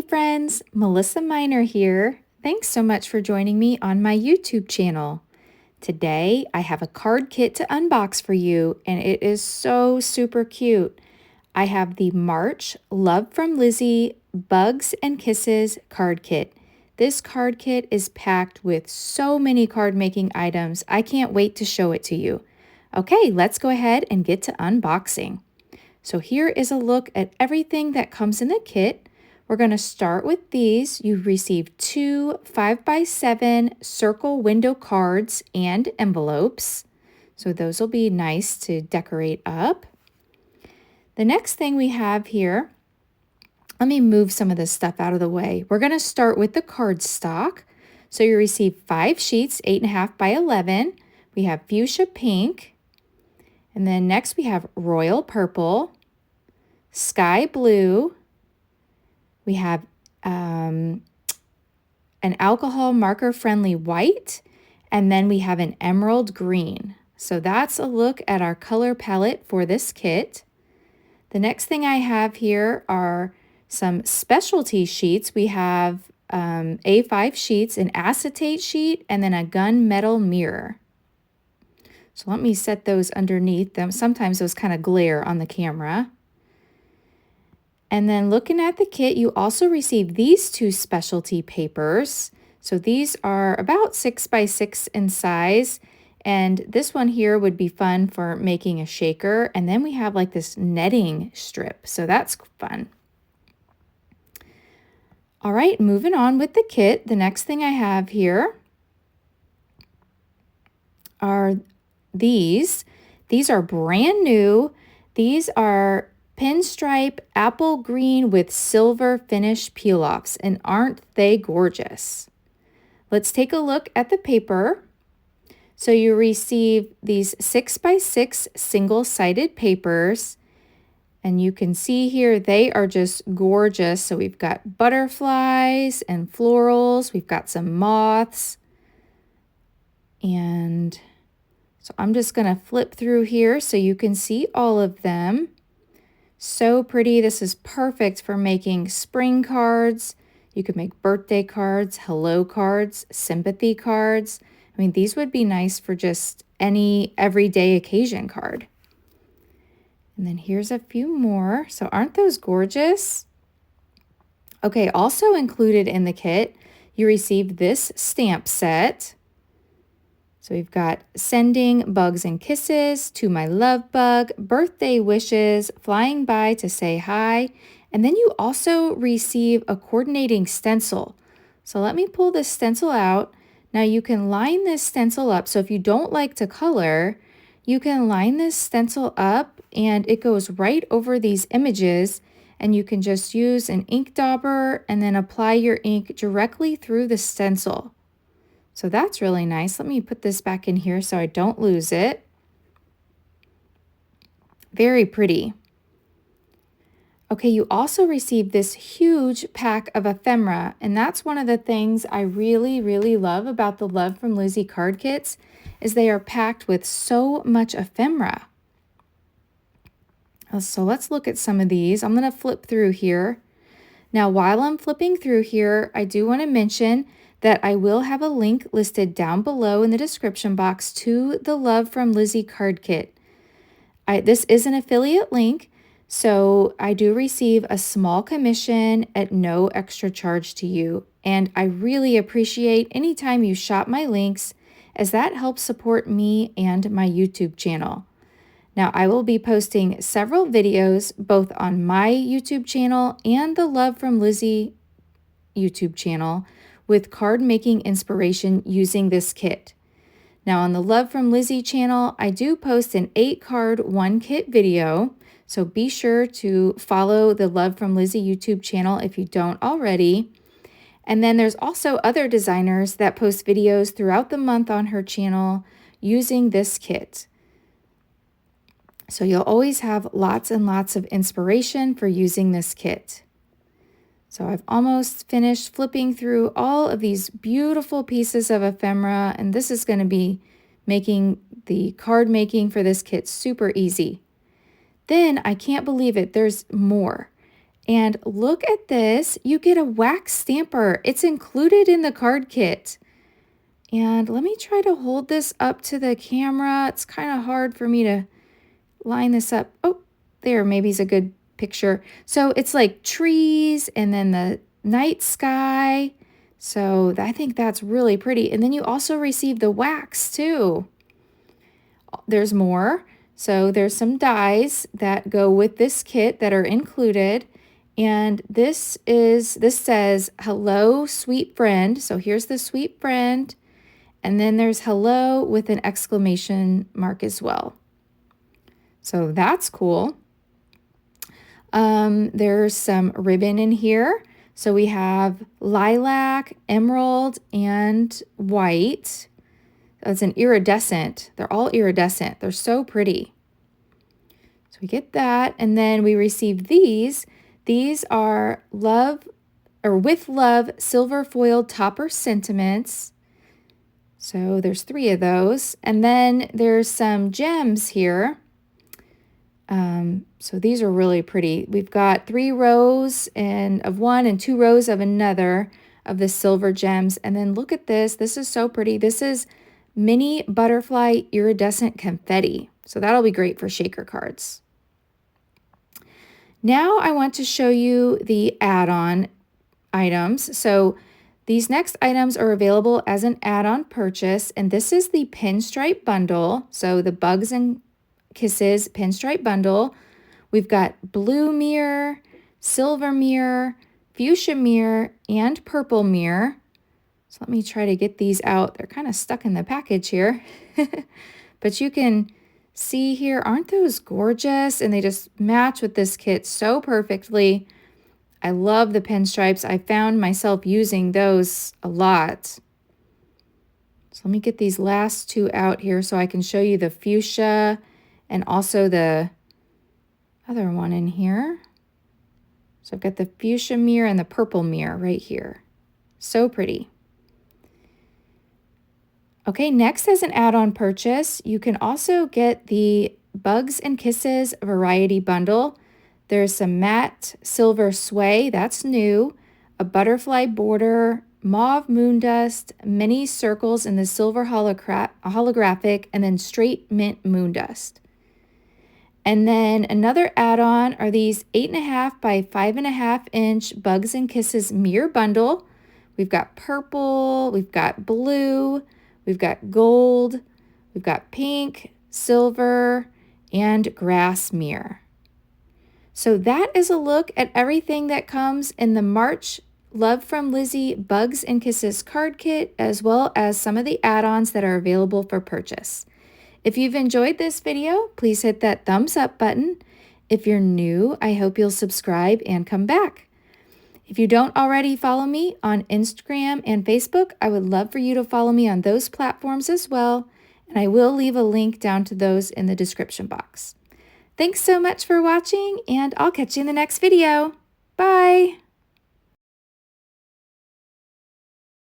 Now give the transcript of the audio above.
friends, Melissa Minor here. Thanks so much for joining me on my YouTube channel. Today I have a card kit to unbox for you and it is so super cute. I have the March Love From Lizi Bugs and Kisses card kit. This card kit is packed with so many card making items. I can't wait to show it to you. Okay, let's go ahead and get to unboxing. So here is a look at everything that comes in the kit. We're going to start with these. You receive two 5x7 circle window cards and envelopes. So those will be nice to decorate up. The next thing we have here, let me move some of this stuff out of the way. We're going to start with the card stock. So you receive 5 sheets, 8.5 by 11. We have fuchsia pink. And then next we have royal purple, sky blue. We have an alcohol marker friendly white, and then we have an emerald green. So that's a look at our color palette for this kit. The next thing I have here are some specialty sheets. We have A5 sheets, an acetate sheet, and then a gunmetal mirror. So let me set those underneath them. Sometimes those kind of glare on the camera. And then looking at the kit, you also receive these two specialty papers. So these are about 6x6 in size. And this one here would be fun for making a shaker. And then we have like this netting strip. So that's fun. All right, moving on with the kit. The next thing I have here are these. These are brand new. These are pinstripe apple green with silver finish peel-offs, and aren't they gorgeous? Let's take a look at the paper. So you receive these 6x6 single-sided papers, and you can see here they are just gorgeous. So we've got butterflies and florals, we've got some moths, and so I'm just going to flip through here so you can see all of them. So pretty. This is perfect for making spring cards. You could make birthday cards, hello cards, sympathy cards. I mean, these would be nice for just any everyday occasion card. And then here's a few more. So aren't those gorgeous? Okay, also included in the kit, you receive this stamp set. So we've got sending bugs and kisses, to my love bug, birthday wishes, flying by to say hi. And then you also receive a coordinating stencil. So let me pull this stencil out. Now you can line this stencil up. So if you don't like to color, you can line this stencil up and it goes right over these images. And you can just use an ink dauber and then apply your ink directly through the stencil. So that's really nice. Let me put this back in here so I don't lose it. Very pretty. Okay, you also receive this huge pack of ephemera, and that's one of the things I really, really love about the Love From Lizi card kits is they are packed with so much ephemera. So let's look at some of these. I'm going to flip through here. Now, while I'm flipping through here, I do want to mention that I will have a link listed down below in the description box to the Love From Lizi card kit. This is an affiliate link, so I do receive a small commission at no extra charge to you. And I really appreciate any time you shop my links, as that helps support me and my YouTube channel. Now, I will be posting several videos both on my YouTube channel and the Love From Lizi YouTube channel with card making inspiration using this kit. Now on the Love From Lizi channel, I do post an 8-card 1-kit video, so be sure to follow the Love From Lizi YouTube channel if you don't already. And then there's also other designers that post videos throughout the month on her channel using this kit. So you'll always have lots and lots of inspiration for using this kit. So I've almost finished flipping through all of these beautiful pieces of ephemera, and this is going to be making the card making for this kit super easy. Then I can't believe it, there's more. And look at this, you get a wax stamper. It's included in the card kit. And let me try to hold this up to the camera. It's kind of hard for me to line this up. Oh, there, maybe it's a good picture. So it's like trees and then the night sky. So I think that's really pretty. And then you also receive the wax too. There's more. So there's some dies that go with this kit that are included. And this says, hello, sweet friend. So here's the sweet friend. And then there's hello with an exclamation mark as well. So that's cool. There's some ribbon in here. So we have lilac, emerald, and white. It's an iridescent. They're all iridescent. They're so pretty. So we get that. And then we receive these. These are With Love silver foiled topper sentiments. So there's 3 of those. And then there's some gems here. So these are really pretty. We've got 3 rows of one and 2 rows of another of the silver gems. And then look at this. This is so pretty. This is mini butterfly iridescent confetti. So that'll be great for shaker cards. Now I want to show you the add-on items. So these next items are available as an add-on purchase, and this is the pinstripe bundle. So the Bugs and Kisses pinstripe bundle. We've got blue mirror, silver mirror, fuchsia mirror, and purple mirror. So let me try to get these out. They're kind of stuck in the package here. But you can see here, aren't those gorgeous? And they just match with this kit so perfectly. I love the pinstripes. I found myself using those a lot. So let me get these last 2 out here so I can show you the fuchsia and also the other one in here. So I've got the fuchsia mirror and the purple mirror right here. So pretty. Okay, next as an add-on purchase, you can also get the Bugs and Kisses variety bundle. There's some matte silver sway, that's new, a butterfly border, mauve moon dust, mini circles in the silver holographic, and then straight mint moon dust. And then another add-on are these 8.5 by 5.5 inch Bugs and Kisses mirror bundle. We've got purple, we've got blue, we've got gold, we've got pink, silver, and grass mirror. So that is a look at everything that comes in the March Love From Lizi Bugs and Kisses card kit, as well as some of the add-ons that are available for purchase. If you've enjoyed this video, please hit that thumbs up button. If you're new, I hope you'll subscribe and come back. If you don't already follow me on Instagram and Facebook, I would love for you to follow me on those platforms as well, and I will leave a link down to those in the description box. Thanks so much for watching, and I'll catch you in the next video. Bye!